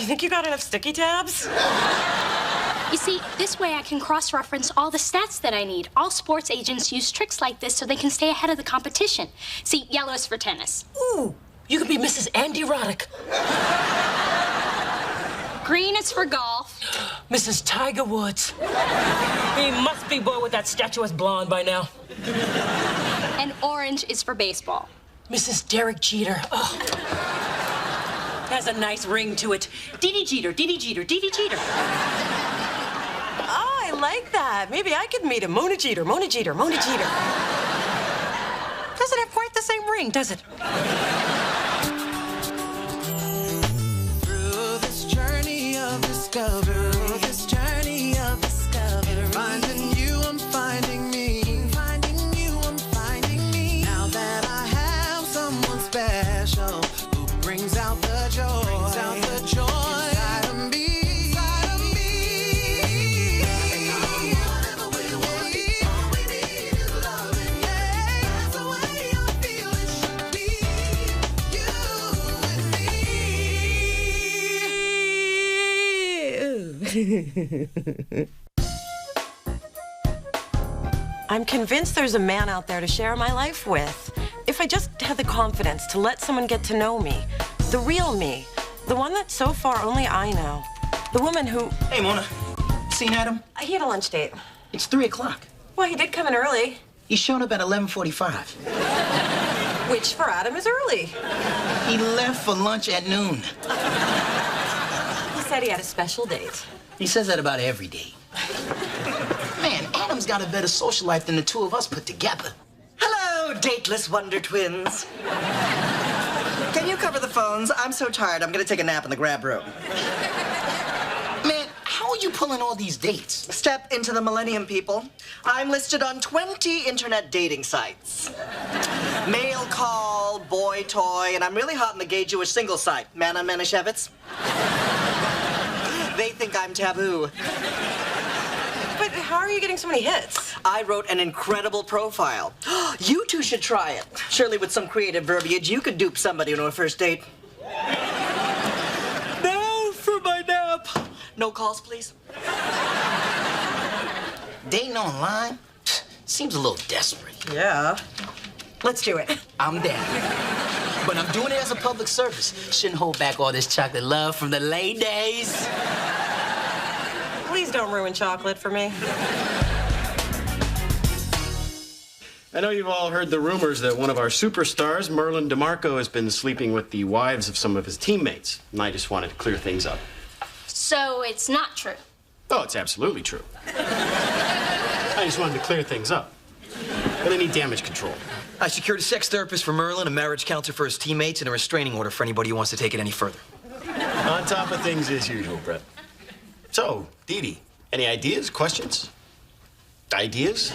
you think you got enough sticky tabs? You see, this way I can cross-reference all the stats that I need. All sports agents use tricks like this so they can stay ahead of the competition. See, yellow is for tennis. Ooh, you could be Mrs. Andy Roddick. Green is for golf. Mrs. Tiger Woods. He must be bored with that statuesque blonde by now. And orange is for baseball. Mrs. Derek Jeter. Oh. Has a nice ring to it. Dee Dee Jeter, Dee Dee Jeter, Dee Dee Jeter. Oh, I like that. Maybe I could meet him. Mona Jeter, Mona Jeter, Mona Jeter. Doesn't have quite the same ring, does it? Through this journey of discovery, finding you, I'm finding me. Finding you, I'm finding me. Now that I have someone special who brings out the joy, inside of me. Whatever we want, all we need is loving. Yeah, that's the way I feel it should be. You and me. I'm convinced there's a man out there to share my life with. If I just had the confidence to let someone get to know me, the real me, the one that so far only I know, the woman who... Hey, Mona. Seen Adam? He had a lunch date. It's 3 o'clock. Well, he did come in early. He's shown up at 11:45. Which for Adam is early. He left for lunch at noon. He said he had a special date. He says that about every day. Man, Adam's got a better social life than the two of us put together. Hello, dateless Wonder Twins. Can you cover the phones? I'm so tired, I'm gonna take a nap in the grab room. Man, how are you pulling all these dates? Step into the millennium, people. I'm listed on 20 internet dating sites. Mail call, boy toy, and I'm really hot in the gay Jewish single site, Mana Manischewitz. They think I'm taboo. But how are you getting so many hits? I wrote an incredible profile. You two should try it. Surely with some creative verbiage, you could dupe somebody on a first date. Now for my nap. No calls, please. Dating online? Seems a little desperate. Yeah. Let's do it. I'm down. But I'm doing it as a public service. Shouldn't hold back all this chocolate love from the ladies. Please don't ruin chocolate for me. I know you've all heard the rumors that one of our superstars, Merlin DeMarco, has been sleeping with the wives of some of his teammates. And I just wanted to clear things up. So it's not true. Oh, it's absolutely true. I just wanted to clear things up. But I need damage control. I secured a sex therapist for Merlin, a marriage counselor for his teammates, and a restraining order for anybody who wants to take it any further. On top of things as usual, Brett. So, Dee Dee, any ideas, questions? Ideas?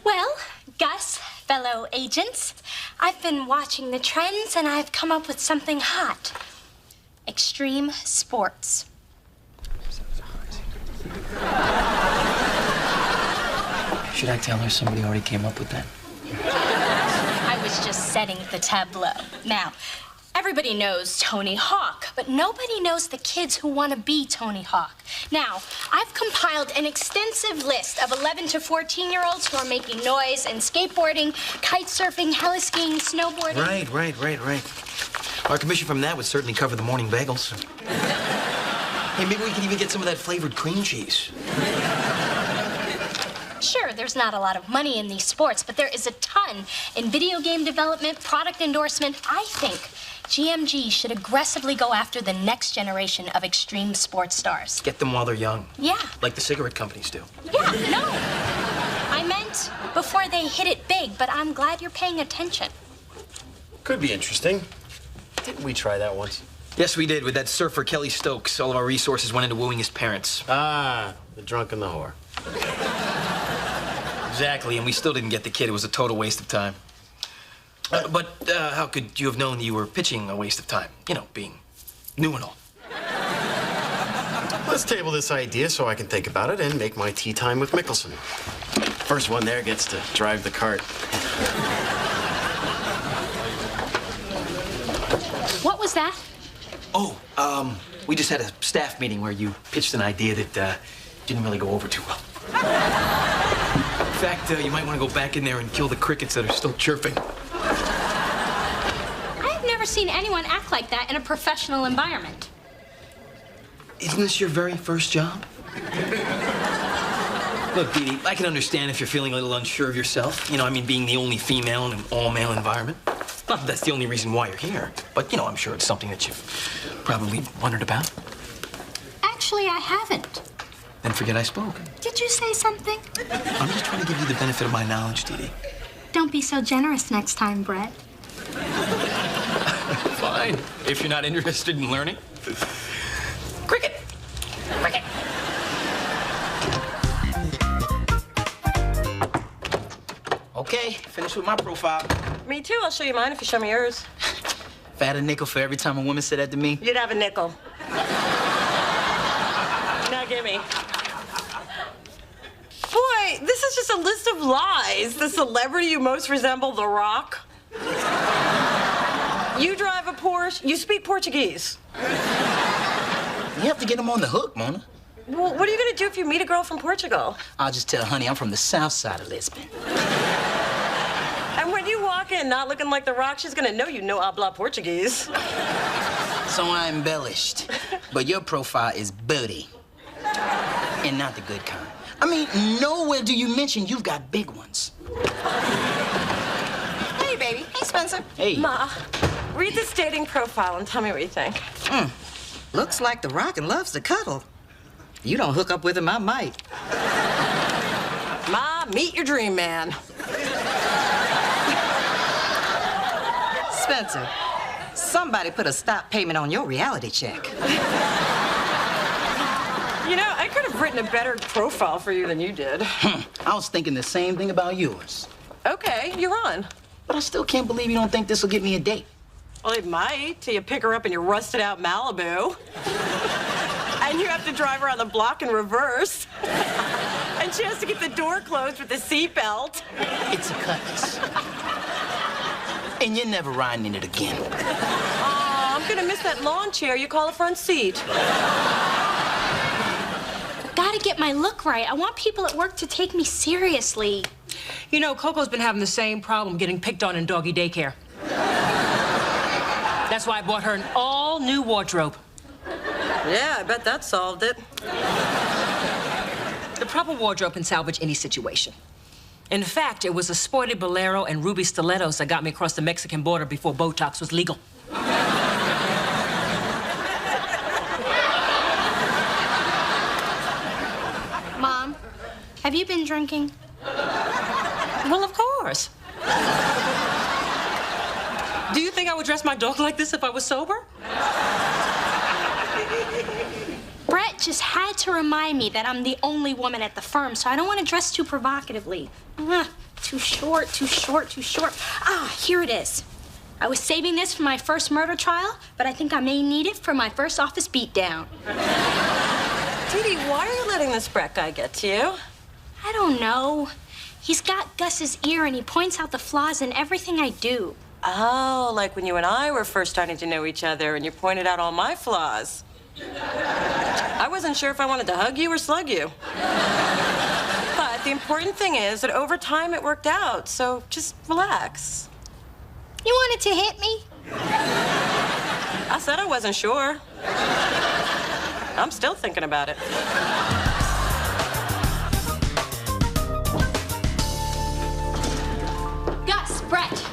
Well, Gus, fellow agents, I've been watching the trends and I've come up with something hot. Extreme sports. Should I tell her somebody already came up with that? I was just setting the tableau. Now, everybody knows Tony Hawk, but nobody knows the kids who want to be Tony Hawk. Now, I've compiled an extensive list of 11 to 14-year-olds who are making noise in skateboarding, kite surfing, heli-skiing, snowboarding. Right. Our commission from that would certainly cover the morning bagels. Hey, maybe we could even get some of that flavored cream cheese. Sure, there's not a lot of money in these sports, but there is a ton in video game development, product endorsement. I think GMG should aggressively go after the next generation of extreme sports stars. Get them while they're young. Yeah. Like the cigarette companies do. Yeah, no. I meant before they hit it big, but I'm glad you're paying attention. Could be interesting. Didn't we try that once? Yes, we did, with that surfer Kelly Stokes. All of our resources went into wooing his parents. Ah, the drunk and the whore. Exactly, and we still didn't get the kid. It was a total waste of time. But how could you have known that you were pitching a waste of time? You know, being new and all. Let's table this idea so I can think about it and make my tea time with Mickelson. First one there gets to drive the cart. What was that? We just had a staff meeting where you pitched an idea that didn't really go over too well. In fact, you might want to go back in there and kill the crickets that are still chirping. I've never seen anyone act like that in a professional environment. Isn't this your very first job? Look, Dee Dee, I can understand if you're feeling a little unsure of yourself. You know, I mean, being the only female in an all-male environment. Not that that's the only reason why you're here, but, you know, I'm sure it's something that you've probably wondered about. Actually, I haven't. Then forget I spoke. Did you say something? I'm just trying to give you the benefit of my knowledge, Dee Dee. Don't be so generous next time, Brett. Fine, if you're not interested in learning. Cricket! Cricket! Okay, finished with my profile. Me too. I'll show you mine if you show me yours. If I had a nickel for every time a woman said that to me, You'd have a nickel. Now give me. Boy, this is just a list of lies. The celebrity you most resemble, The Rock. You drive a Porsche. You speak Portuguese. you have to get them on the hook, Mona. Well, what are you going to do if you meet a girl from Portugal? I'll just tell honey I'm from the south side of Lisbon. And when you walk in not looking like The Rock, she's going to know you know habla Portuguese. So I embellished. But your profile is booty. And not the good kind. I mean, nowhere do you mention you've got big ones. Hey, baby. Hey, Spencer. Hey. Ma, read this dating profile and tell me what you think. Looks like The Rock and loves to cuddle. You don't hook up with him, I might. Ma, meet your dream man. Spencer, somebody put a stop payment on your reality check. You know, I could have written a better profile for you than you did. I was thinking the same thing about yours. Okay, you're on. But I still can't believe you don't think this will get me a date. Well, it might, till you pick her up in your rusted-out Malibu. And you have to drive around the block in reverse. And she has to keep the door closed with a seatbelt. It's a cutlass. And you're never riding in it again. Aw, I'm gonna miss that lawn chair you call a front seat. Gotta get my look right. I want people at work to take me seriously. You know, Coco's been having the same problem getting picked on in doggy daycare. That's why I bought her an all-new wardrobe. Yeah, I bet that solved it. The proper wardrobe can salvage any situation. In fact, it was a sporty bolero and ruby stilettos that got me across the Mexican border before Botox was legal. Mom, have you been drinking? Well, of course. Do you think I would dress my dog like this if I was sober? Brett just had to remind me that I'm the only woman at the firm, so I don't want to dress too provocatively. Too short, too short, too short. Ah, here it is. I was saving this for my first murder trial, but I think I may need it for my first office beatdown. Dee Dee, why are you letting this Brett guy get to you? I don't know. He's got Gus's ear, and he points out the flaws in everything I do. Oh, like when you and I were first starting to know each other and you pointed out all my flaws. I wasn't sure if I wanted to hug you or slug you. But the important thing is that over time it worked out, so just relax. You wanted to hit me? I said I wasn't sure. I'm still thinking about it. Gus, Brett.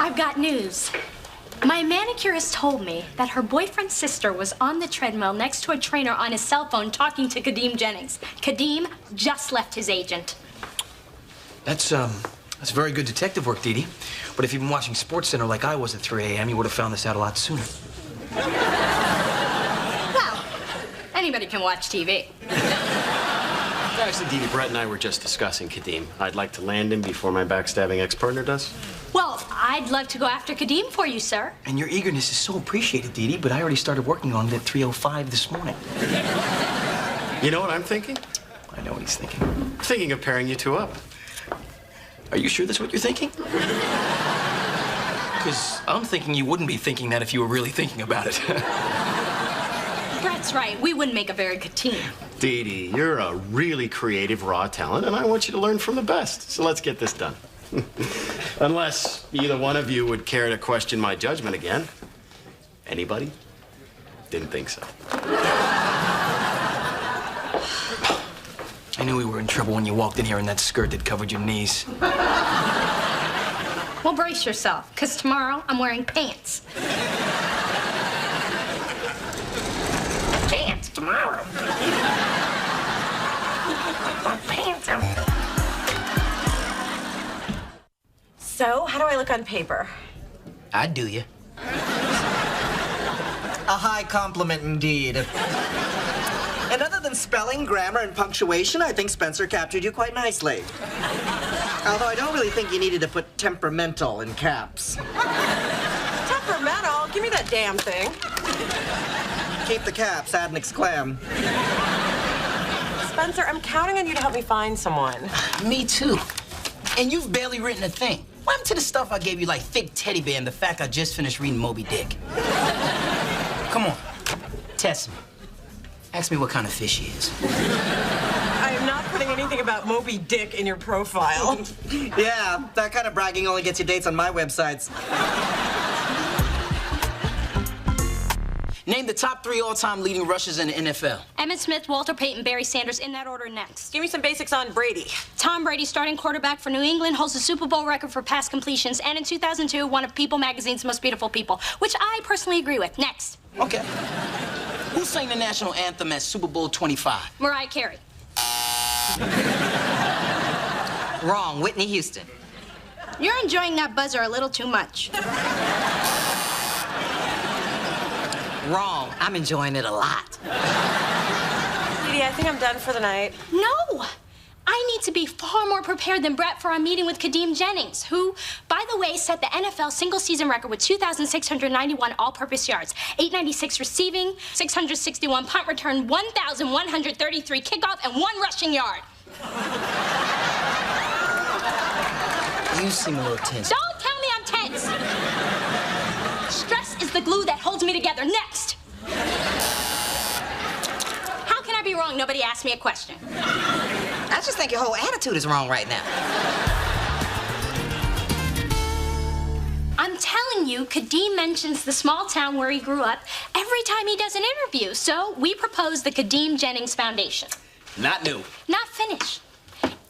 I've got news. My manicurist told me that her boyfriend's sister was on the treadmill next to a trainer on his cell phone talking to Kadeem Jennings. Kadeem just left his agent. That's very good detective work, Dee Dee. But if you've been watching SportsCenter like I was at 3 a.m., you would have found this out a lot sooner. Well, anybody can watch TV. Actually, Dee Dee, Brett and I were just discussing Kadeem. I'd like to land him before my backstabbing ex-partner does. Well, I'd love to go after Kadeem for you, sir. And your eagerness is so appreciated, Dee Dee, but I already started working on it at 3:05 this morning. You know what I'm thinking? I know what he's thinking. I'm thinking of pairing you two up. Are you sure that's what you're thinking? Because I'm thinking you wouldn't be thinking that if you were really thinking about it. Brett's right. We wouldn't make a very good team. Dee Dee, you're a really creative, raw talent, and I want you to learn from the best. So let's get this done. Unless either one of you would care to question my judgment again. Anybody? Didn't think so. I knew we were in trouble when you walked in here in that skirt that covered your knees. Well, brace yourself, because tomorrow I'm wearing pants. Pants tomorrow. Pants. So, how do I look on paper? I'd do you. A high compliment indeed. And other than spelling, grammar, and punctuation, I think Spencer captured you quite nicely. Although I don't really think you needed to put temperamental in caps. Temperamental? Give me that damn thing. Keep the caps, add an exclam. Spencer, I'm counting on you to help me find someone. Me too. And you've barely written a thing. What happened to the stuff I gave you like thick teddy bear and the fact I just finished reading Moby Dick? Come on, test me. Ask me what kind of fish he is. I am not putting anything about Moby Dick in your profile. Yeah, that kind of bragging only gets you dates on my websites. Name the top 3 all-time leading rushers in the NFL. Emmitt Smith, Walter Payton, Barry Sanders, in that order next. Give me some basics on Brady. Tom Brady, starting quarterback for New England, holds the Super Bowl record for pass completions, and in 2002, one of People magazine's most beautiful people, which I personally agree with. Next. Okay. Who sang the national anthem at Super Bowl 25? Mariah Carey. Wrong, Whitney Houston. You're enjoying that buzzer a little too much. Wrong, I'm enjoying it a lot. Dee Dee, I think I'm done for the night. No! I need to be far more prepared than Brett for our meeting with Kadeem Jennings, who, by the way, set the NFL single-season record with 2,691 all-purpose yards, 896 receiving, 661 punt return, 1,133 kickoff, and 1 rushing yard. You seem a little tense. Don't tell me I'm tense. Stress is the glue that holds me together. Next. How can I be wrong? Nobody asked me a question. I just think your whole attitude is wrong right now. I'm telling you, Kadeem mentions the small town where he grew up every time he does an interview. So we proposed the Kadeem Jennings Foundation. Not new. Not finished.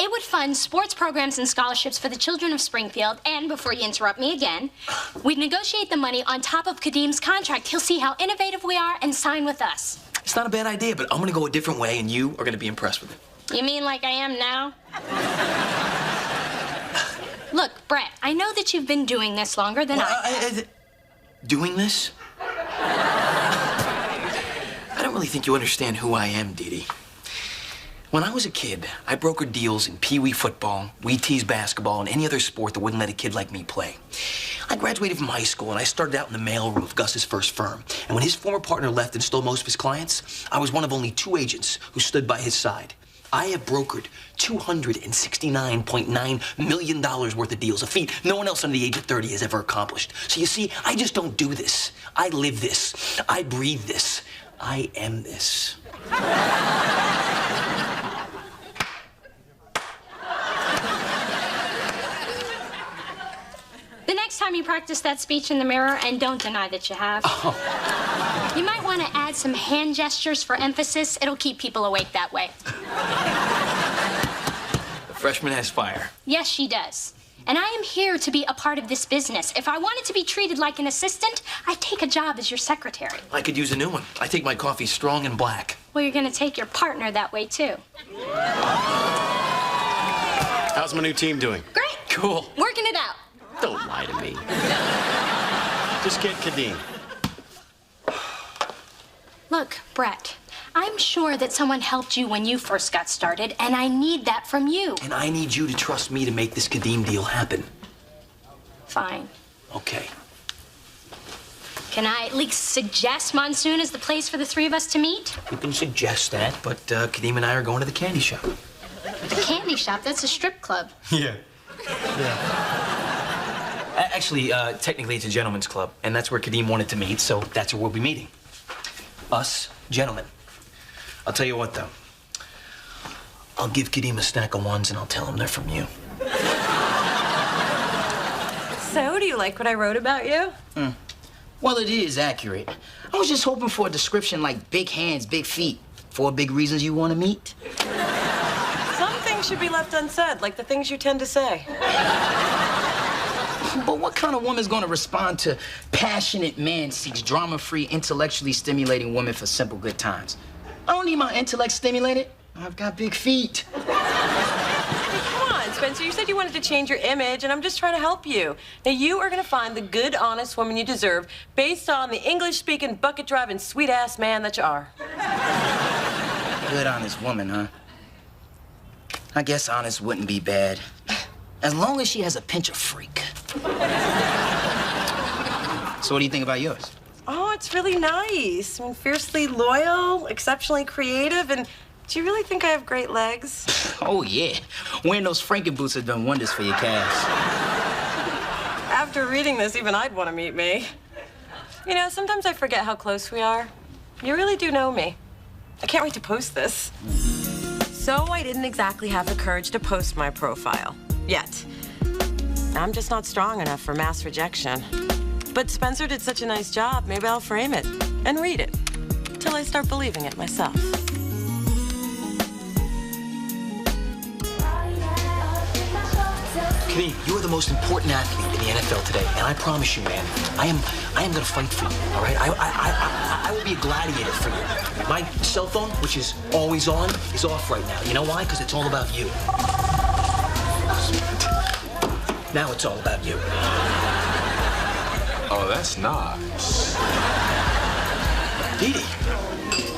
It would fund sports programs and scholarships for the children of Springfield, and before you interrupt me again, we'd negotiate the money on top of Kadeem's contract. He'll see how innovative we are and sign with us. It's not a bad idea, but I'm gonna go a different way, and you are gonna be impressed with it. You mean like I am now? Look, Brett, I know that you've been doing this longer than Doing this? I don't really think you understand who I am, Dee Dee. When I was a kid, I brokered deals in Pee-wee football, Wheaties basketball, and any other sport that wouldn't let a kid like me play. I graduated from high school, and I started out in the mailroom of Gus's first firm. And when his former partner left and stole most of his clients, I was one of only 2 agents who stood by his side. I have brokered $269.9 million worth of deals, a feat no one else under the age of 30 has ever accomplished. So you see, I just don't do this. I live this. I breathe this. I am this. The next time you practice that speech in the mirror, and don't deny that you have, you might want to add some hand gestures for emphasis. It'll keep people awake that way. The freshman has fire. Yes, she does. And I am here to be a part of this business. If I wanted to be treated like an assistant, I'd take a job as your secretary. I could use a new one. I take my coffee strong and black. Well, you're going to take your partner that way, too. How's my new team doing? Great. Cool. Working it out. Don't lie to me. Just get Kadeem. Look, Brett, I'm sure that someone helped you when you first got started, and I need that from you. And I need you to trust me to make this Kadeem deal happen. Fine. Okay. Can I at least suggest Monsoon as the place for the 3 of us to meet? You can suggest that, but Kadeem and I are going to the candy shop. The candy shop? That's a strip club. Yeah. Actually, technically it's a gentleman's club, and that's where Kadeem wanted to meet, so that's where we'll be meeting. Us, gentlemen. I'll tell you what, though. I'll give Kadeem a stack of ones, and I'll tell him they're from you. So, do you like what I wrote about you? Well, it is accurate. I was just hoping for a description like big hands, big feet. 4 big reasons you want to meet. Some things should be left unsaid, like the things you tend to say. But what kind of woman's going to respond to passionate man seeks drama-free, intellectually stimulating woman for simple good times? I don't need my intellect stimulated. I've got big feet. Come on, Spencer, you said you wanted to change your image, and I'm just trying to help you. Now, you are going to find the good, honest woman you deserve based on the English-speaking, bucket-driving, sweet-ass man that you are. Good, honest woman, huh? I guess honest wouldn't be bad. As long as she has a pinch of freak. So what do you think about yours? Oh, it's really nice. I mean, fiercely loyal, exceptionally creative, and do you really think I have great legs? Oh, yeah. Wearing those Franken boots have done wonders for your calves. After reading this, even I'd want to meet me. You know, sometimes I forget how close we are. You really do know me. I can't wait to post this. So I didn't exactly have the courage to post my profile. Yet. I'm just not strong enough for mass rejection. But Spencer did such a nice job, maybe I'll frame it and read it till I start believing it myself. Kadeem, you are the most important athlete in the NFL today, and I promise you, man, I am gonna fight for you, all right? I will be a gladiator for you. My cell phone, which is always on, is off right now. You know why? Because it's all about you. Now it's all about you. Oh, that's nice. Dee Dee.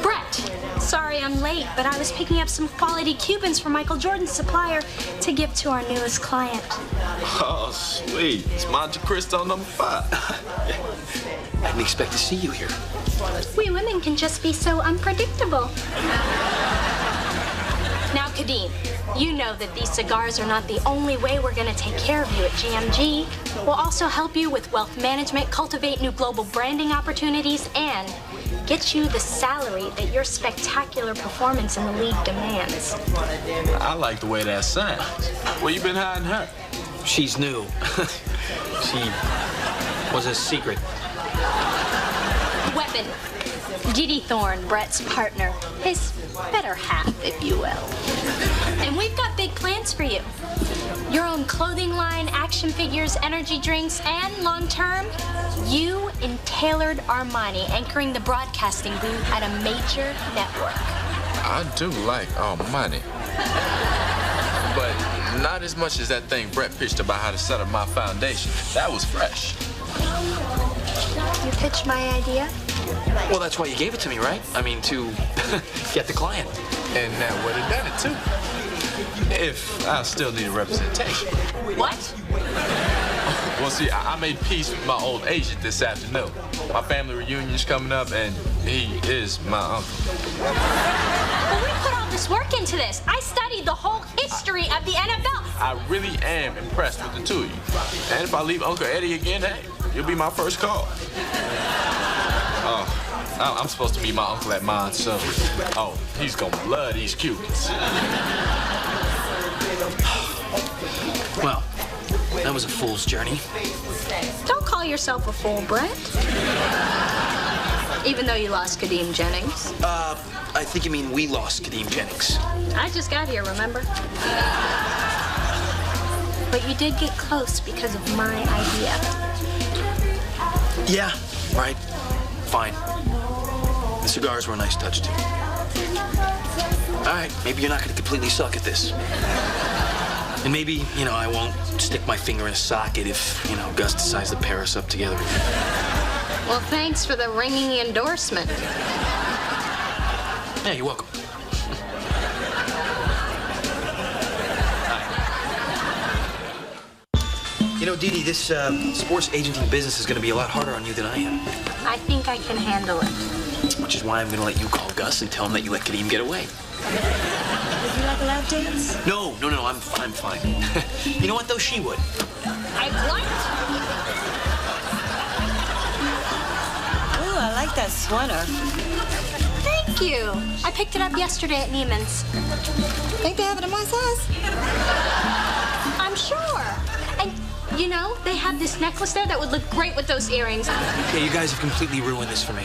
Brett, sorry I'm late, but I was picking up some quality Cubans from Michael Jordan's supplier to give to our newest client. Oh, sweet. It's Monte Cristo #5. I didn't expect to see you here. We women can just be so unpredictable. Now, Kadeem, you know that these cigars are not the only way we're going to take care of you at GMG. We'll also help you with wealth management, cultivate new global branding opportunities, and get you the salary that your spectacular performance in the league demands. I like the way that sounds. Where you been hiding her? She's new. She was a secret. Weapon. Dee Dee Thorne, Brett's partner. His better half, if you will. And we've got big plans for you. Your own clothing line, action figures, energy drinks, and long-term, you in tailored Armani anchoring the broadcasting booth at a major network. I do like money. But not as much as that thing Brett pitched about how to set up my foundation. That was fresh. You pitched my idea? Well, that's why you gave it to me, right? I mean, to get the client. And that would have done it, too. If I still needed representation. What? Well, see, I made peace with my old agent this afternoon. My family reunion's coming up, and he is my uncle. Well, we put all this work into this. I studied the whole history of the NFL. I really am impressed with the two of you. And if I leave Uncle Eddie again, hey, you'll be my first call. Oh, I'm supposed to meet my uncle at mine soon. Oh, he's gonna love these Cubans. Well, that was a fool's journey. Don't call yourself a fool, Brett. Even though you lost Kadeem Jennings. I think you mean we lost Kadeem Jennings. I just got here, remember? But you did get close because of my idea. Yeah, right. Fine. The cigars were a nice touch, too. All right, maybe you're not going to completely suck at this. And maybe, you know, I won't stick my finger in a socket if, you know, Gus decides to pair us up together. Well, thanks for the ringing endorsement. Yeah, you're welcome. You know, Dee Dee, this sports agenting business is going to be a lot harder on you than I am. I think I can handle it. Which is why I'm going to let you call Gus and tell him that you let Kadeem get away. Would you like a lap dance? No, I'm fine. You know what, though? She would. I what? nice sweater. Thank you. I picked it up yesterday at Neiman's. Think they have it in my size? I'm sure. And, you know, they have this necklace there that would look great with those earrings. Yeah, you guys have completely ruined this for me.